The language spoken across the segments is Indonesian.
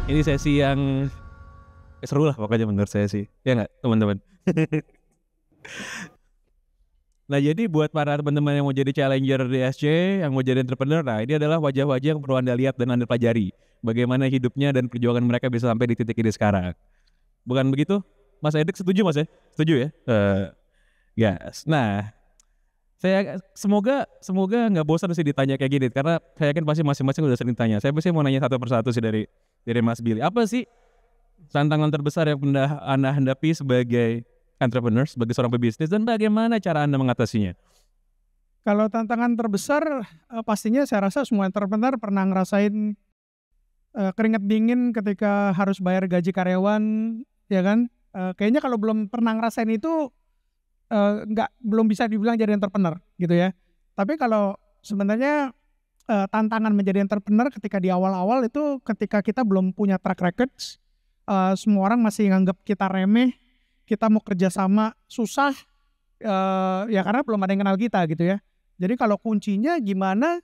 Ini sesi yang seru lah pokoknya menurut saya sih. Ya nggak teman-teman? Nah jadi buat para teman-teman yang mau jadi challenger di SC, yang mau jadi entrepreneur, nah ini adalah wajah-wajah yang perlu Anda lihat dan Anda pelajari. Bagaimana hidupnya dan perjuangan mereka bisa sampai di titik ini sekarang. Bukan begitu? Mas Edik setuju Mas ya? Setuju ya? Yes. Nah, semoga nggak bosan sih ditanya kayak gini, karena saya yakin pasti masing-masing udah sering tanya. Saya pasti mau nanya satu persatu sih dari Mas Billy. Apa sih tantangan terbesar yang pernah Anda hadapi sebagai entrepreneur, sebagai seorang pebisnis, dan bagaimana cara Anda mengatasinya? Kalau tantangan terbesar, pastinya saya rasa semua entrepreneur pernah ngerasain keringat dingin ketika harus bayar gaji karyawan, ya kan? Kayaknya kalau belum pernah ngerasain itu, belum bisa dibilang jadi entrepreneur, gitu ya. Tapi kalau sebenarnya tantangan menjadi entrepreneur ketika di awal-awal itu ketika kita belum punya track records, semua orang masih nganggap kita remeh, kita mau kerja sama susah, ya karena belum ada yang kenal kita gitu ya. Jadi kalau kuncinya gimana,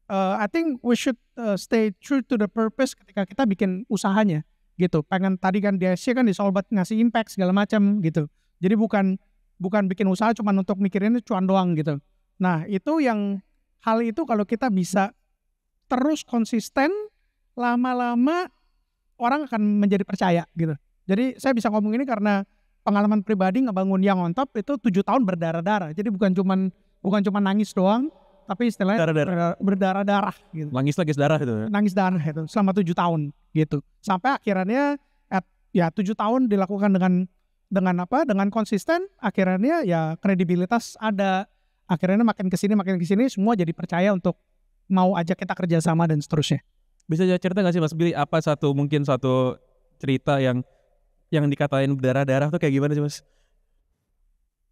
I think we should stay true to the purpose ketika kita bikin usahanya gitu. Pengen tadi kan di SC kan disolbat ngasih impact segala macam gitu. Jadi bukan bikin usaha cuma untuk mikirin cuan doang gitu. Nah itu hal itu kalau kita bisa terus konsisten, lama-lama orang akan menjadi percaya gitu. Jadi saya bisa ngomong ini karena pengalaman pribadi ngebangun Young on Top itu 7 tahun berdarah-darah. Jadi bukan cuman nangis doang, tapi istilahnya berdarah-darah gitu. Nangis darah itu ya? Nangis darah itu selama 7 tahun gitu. Sampai akhirnya 7 tahun dilakukan dengan konsisten, akhirnya ya kredibilitas ada. Akhirnya makin kesini semua jadi percaya untuk mau ajak kita kerjasama dan seterusnya. Bisa cerita nggak sih Mas Billy, apa mungkin satu cerita yang dikatain berdarah-darah tuh kayak gimana sih Mas?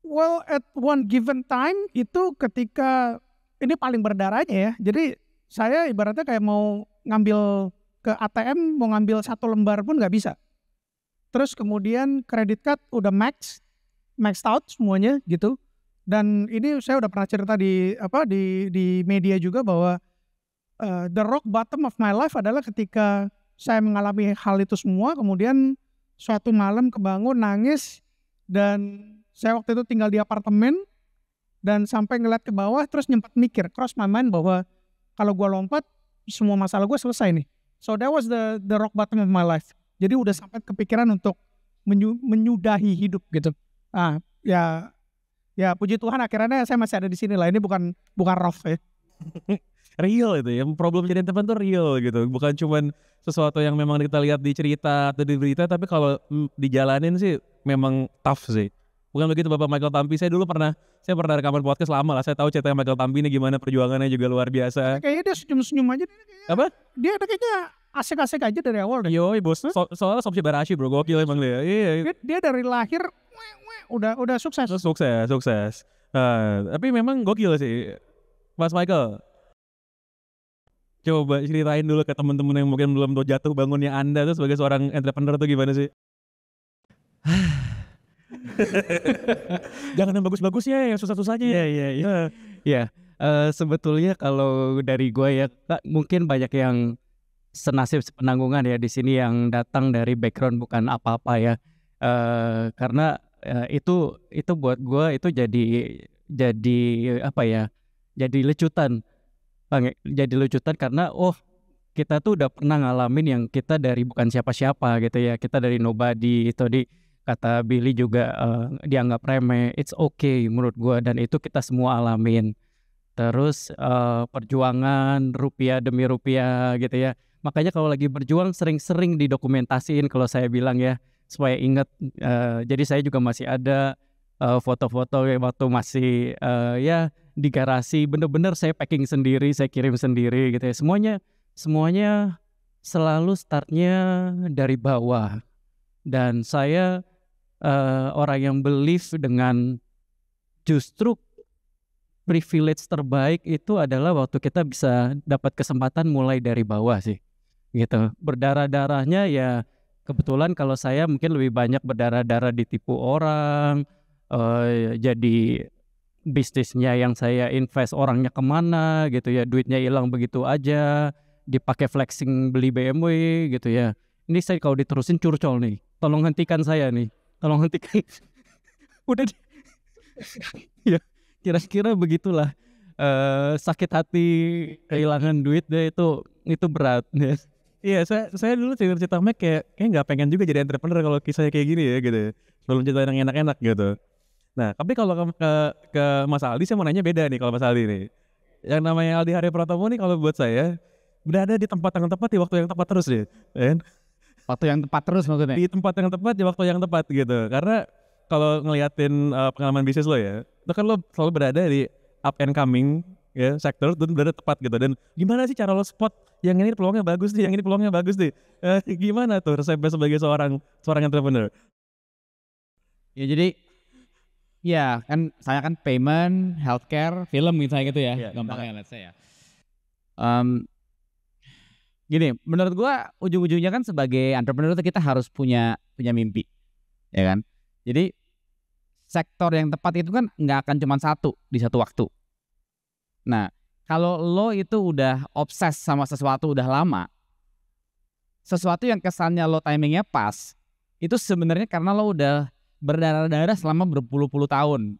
Well, at one given time itu ketika ini paling berdarahnya ya. Jadi saya ibaratnya kayak mau ngambil ke ATM, mau ngambil 1 lembar pun nggak bisa. Terus kemudian credit card udah maxed out semuanya gitu. Dan ini saya udah pernah cerita di media juga bahwa the rock bottom of my life adalah ketika saya mengalami hal itu semua, kemudian suatu malam kebangun nangis, dan saya waktu itu tinggal di apartemen dan sampai ngeliat ke bawah terus nyempet mikir, cross my mind bahwa kalau gue lompat semua masalah gue selesai nih. So that was the rock bottom of my life. Jadi udah sampai kepikiran untuk menyudahi hidup gitu. Ya puji Tuhan akhirnya saya masih ada di sini lah. Ini bukan rough ya. Real itu ya, problem jadi teman tuh real gitu, bukan cuman sesuatu yang memang kita lihat di cerita atau di berita, tapi kalau dijalanin sih memang tough sih. Bukan begitu Bapak Michael Tampi? Saya pernah rekaman podcast lama lah, saya tahu ceritanya Michael Tampi ini gimana, perjuangannya juga luar biasa. Kayaknya dia senyum-senyum aja. Apa? Dia kayaknya asik-asik aja dari awal deh. Yoi bos, soalnya Sobsi Barashi bro, gokil emang dia. Iya. Dia dari lahir udah sukses. Sukses. Tapi memang gokil sih Mas Michael. Coba ceritain dulu ke teman-teman yang mungkin belum jatuh bangunnya Anda tuh sebagai seorang entrepreneur tuh gimana sih? Jangan yang bagus-bagusnya, yang susah-susahnya. Iya. Sebetulnya kalau dari gue ya, mungkin banyak yang senasib sepenanggungan ya di sini yang datang dari background bukan apa-apa ya. Karena itu buat gue itu jadi apa ya? Jadi lecutan. Jadi lecutan karena kita tuh udah pernah ngalamin yang kita dari bukan siapa-siapa gitu ya, kita dari nobody. Itu kata Billy juga dianggap remeh, it's okay menurut gua, dan itu kita semua alamin. Terus perjuangan rupiah demi rupiah gitu ya, makanya kalau lagi berjuang sering-sering didokumentasiin kalau saya bilang ya, supaya ingat. Jadi saya juga masih ada foto-foto waktu masih ya di garasi, bener-bener saya packing sendiri, saya kirim sendiri gitu ya. Semuanya selalu startnya dari bawah. Dan saya orang yang believe dengan justru privilege terbaik itu adalah waktu kita bisa dapat kesempatan mulai dari bawah sih gitu. Berdarah-darahnya ya kebetulan kalau saya mungkin lebih banyak berdarah-darah ditipu orang, jadi bisnisnya yang saya invest orangnya kemana gitu ya, duitnya hilang begitu aja, dipakai flexing beli BMW gitu ya. ini saya kalau diterusin curcol nih, tolong hentikan saya nih, tolong hentikan. Udah ya kira-kira begitulah. Sakit hati kehilangan duit deh, itu berat ya. Iya, saya dulu cerita Mac kayak nggak pengen juga jadi entrepreneur kalau kisahnya kayak gini ya gitu. Belum cerita yang enak-enak gitu. Nah, tapi kalau ke Mas Aldi, saya mau nanya beda nih kalau Mas Aldi nih. Yang namanya Aldi Hari Pratomo nih kalau buat saya berada di tempat yang tepat di waktu yang tepat terus deh. Kan? Waktu yang tepat terus maksudnya. Di tempat yang tepat di waktu yang tepat gitu. Karena kalau ngeliatin pengalaman bisnis lo ya, itu kan lo selalu berada di up and coming ya sektor dan berada tepat gitu. Dan gimana sih cara lo spot yang ini peluangnya bagus nih, yang ini peluangnya bagus nih. Gimana tuh resepnya sebagai seorang entrepreneur? Ya jadi ya kan saya kan payment, healthcare, film misalnya gitu ya, Iya, gampangnya let's say ya. Gini, menurut gua ujung-ujungnya kan sebagai entrepreneur itu kita harus punya mimpi, ya kan. Jadi sektor yang tepat itu kan nggak akan cuma satu di satu waktu. Nah, kalau lo itu udah obses sama sesuatu udah lama, sesuatu yang kesannya lo timingnya pas, itu sebenarnya karena lo udah berdarah-darah selama berpuluh-puluh tahun,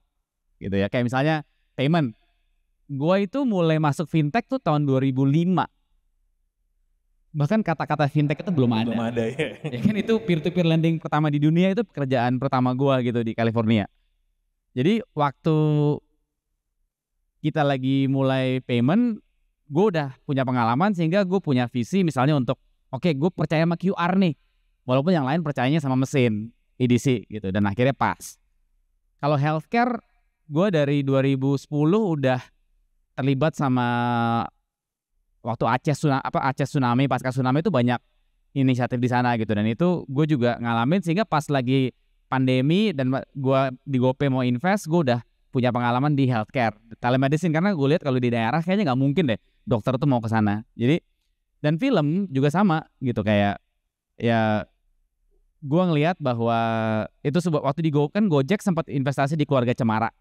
gitu ya. Kayak misalnya payment, gua itu mulai masuk fintech tuh tahun 2005. Bahkan kata-kata fintech itu belum ada. Belum ada ya. Ya kan itu peer-to-peer lending pertama di dunia, itu pekerjaan pertama gua gitu di California. Jadi waktu kita lagi mulai payment, gue udah punya pengalaman sehingga gue punya visi misalnya untuk oke, gue percaya sama QR nih, walaupun yang lain percayanya sama mesin EDC gitu, dan akhirnya pas. Kalau healthcare, gue dari 2010 udah terlibat sama waktu Aceh tsunami, pasca tsunami itu banyak inisiatif di sana gitu, dan itu gue juga ngalamin sehingga pas lagi pandemi dan gue di GoPay mau invest, gue udah punya pengalaman di healthcare, telemedicine, karena gue lihat kalau di daerah kayaknya nggak mungkin deh dokter tuh mau ke sana. Jadi dan film juga sama gitu, kayak ya gue ngelihat bahwa itu sebuah waktu di Gojek sempat investasi di keluarga Cemara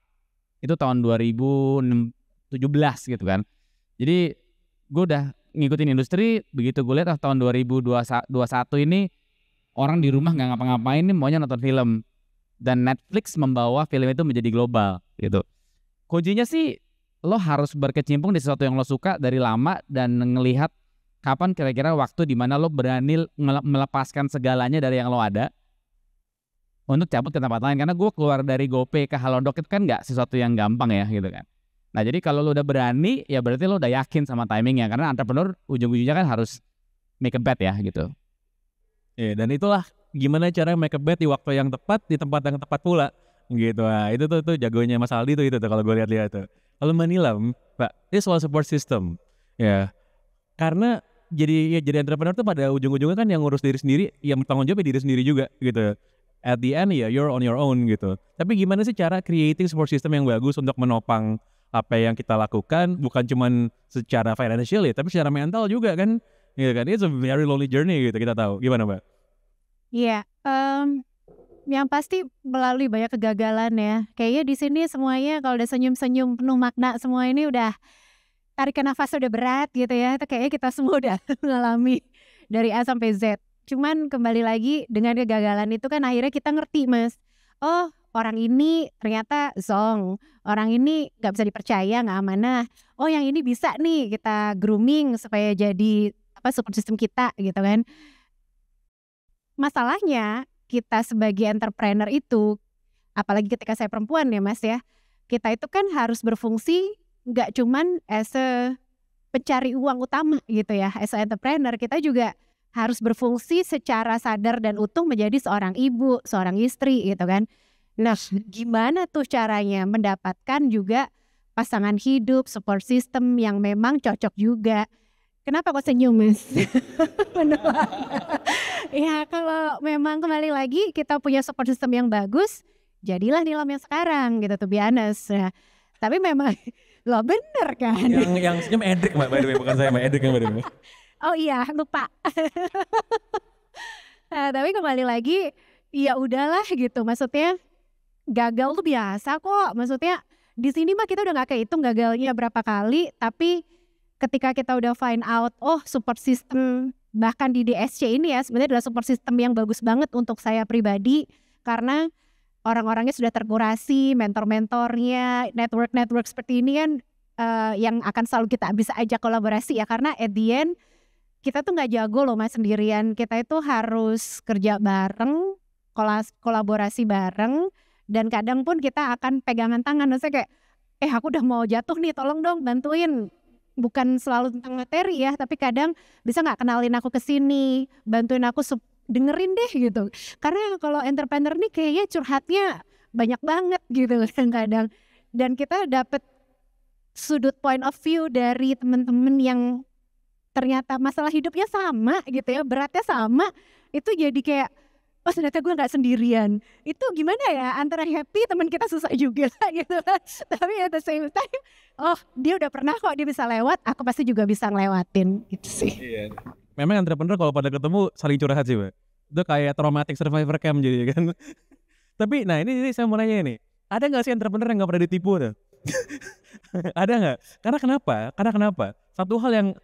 itu tahun 2017 gitu kan. Jadi gue udah ngikutin industri, begitu gue lihat tahun 2021 ini orang di rumah nggak ngapa-ngapain nih, maunya nonton film, dan Netflix membawa film itu menjadi global gitu. Kuncinya sih lo harus berkecimpung di sesuatu yang lo suka dari lama dan ngelihat kapan kira-kira waktu di mana lo berani melepaskan segalanya dari yang lo ada untuk cabut ke tempat lain. Karena gue keluar dari GoPay ke Halodoc itu kan nggak sesuatu yang gampang ya gitu kan. Nah jadi kalau lo udah berani, ya berarti lo udah yakin sama timingnya, karena entrepreneur ujung-ujungnya kan harus make a bet ya gitu. Ya, dan itulah gimana cara make a bet di waktu yang tepat di tempat yang tepat pula gitu. Nah, itu tuh jagonya Mas Aldi tuh kalau gue lihat-lihat tuh. Kalau Manilam, Pak, ini soal support system. Ya. Karena jadi entrepreneur tuh pada ujung-ujungnya kan yang ngurus diri sendiri, yang bertanggung jawab diri sendiri juga gitu. At the end ya you're on your own gitu. Tapi gimana sih cara creating support system yang bagus untuk menopang apa yang kita lakukan, bukan cuman secara financial ya, tapi secara mental juga kan. Gitu kan, it's a very lonely journey gitu, kita tahu. Gimana Mbak? Iya, yang pasti melalui banyak kegagalan ya. Kayaknya di sini semuanya kalau udah senyum-senyum penuh makna, semua ini udah tarikan nafas udah berat gitu ya. Itu kayaknya kita semua udah mengalami dari A sampai Z. Cuman kembali lagi dengan kegagalan itu kan akhirnya kita ngerti, Mas. Oh, orang ini ternyata zong, orang ini gak bisa dipercaya, gak amanah. Oh, yang ini bisa nih kita grooming supaya jadi support system kita gitu kan. Masalahnya kita sebagai entrepreneur itu, apalagi ketika saya perempuan ya Mas ya, kita itu kan harus berfungsi gak cuman as a pencari uang utama gitu ya. As a entrepreneur kita juga harus berfungsi secara sadar dan utuh menjadi seorang ibu, seorang istri gitu kan. Nah gimana tuh caranya mendapatkan juga pasangan hidup, support system yang memang cocok juga. Kenapa kok senyum Mas? Ya kalau memang kembali lagi kita punya support system yang bagus, jadilah Nilam yang sekarang gitu, to be honest. Ya. Tapi memang lo bener kan? Yang senyum Edric Mbak, by the way, bukan saya Mbak, Edric yang by the way. Oh iya, lupa. Nah, tapi kembali lagi, ya udahlah gitu. Maksudnya gagal tuh biasa kok. Maksudnya di sini mah kita udah nggak kehitung gagalnya berapa kali, tapi ketika kita udah find out, oh support system bahkan di DSC ini ya sebenarnya adalah support system yang bagus banget untuk saya pribadi, karena orang-orangnya sudah terkurasi, mentor-mentornya, network seperti ini kan yang akan selalu kita bisa ajak kolaborasi ya, karena at the end kita tuh nggak jago loh Mas sendirian, kita itu harus kerja bareng, kolaborasi bareng, dan kadang pun kita akan pegangan tangan, maksudnya kayak aku udah mau jatuh nih, tolong dong bantuin. Bukan selalu tentang materi ya, tapi kadang bisa nggak kenalin aku ke sini, bantuin aku dengerin deh gitu. Karena kalau entrepreneur nih kayaknya curhatnya banyak banget gitu kadang. Dan kita dapet sudut point of view dari teman-teman yang ternyata masalah hidupnya sama gitu ya, beratnya sama. Itu jadi kayak, oh ternyata gue gak sendirian. Itu gimana ya, antara happy teman kita susah juga gitu kan. Tapi at the same time, oh dia udah pernah kok, dia bisa lewat, aku pasti juga bisa ngelewatin gitu sih. Iya. Memang entrepreneur kalau pada ketemu saling curhat sih Mbak. Itu kayak traumatic survivor camp jadi kan. Tapi nah ini saya mau nanya nih, ada gak sih entrepreneur yang gak pernah ditipu tuh? Ada nggak? Karena kenapa? Satu hal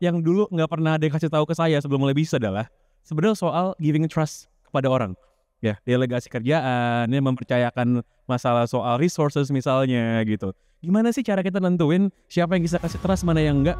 yang dulu nggak pernah ada yang kasih tahu ke saya sebelum mulai bisnis adalah sebenarnya soal giving trust kepada orang. Ya, delegasi kerjaan, ya mempercayakan masalah soal resources misalnya gitu. Gimana sih cara kita nentuin siapa yang bisa kasih trust, mana yang enggak?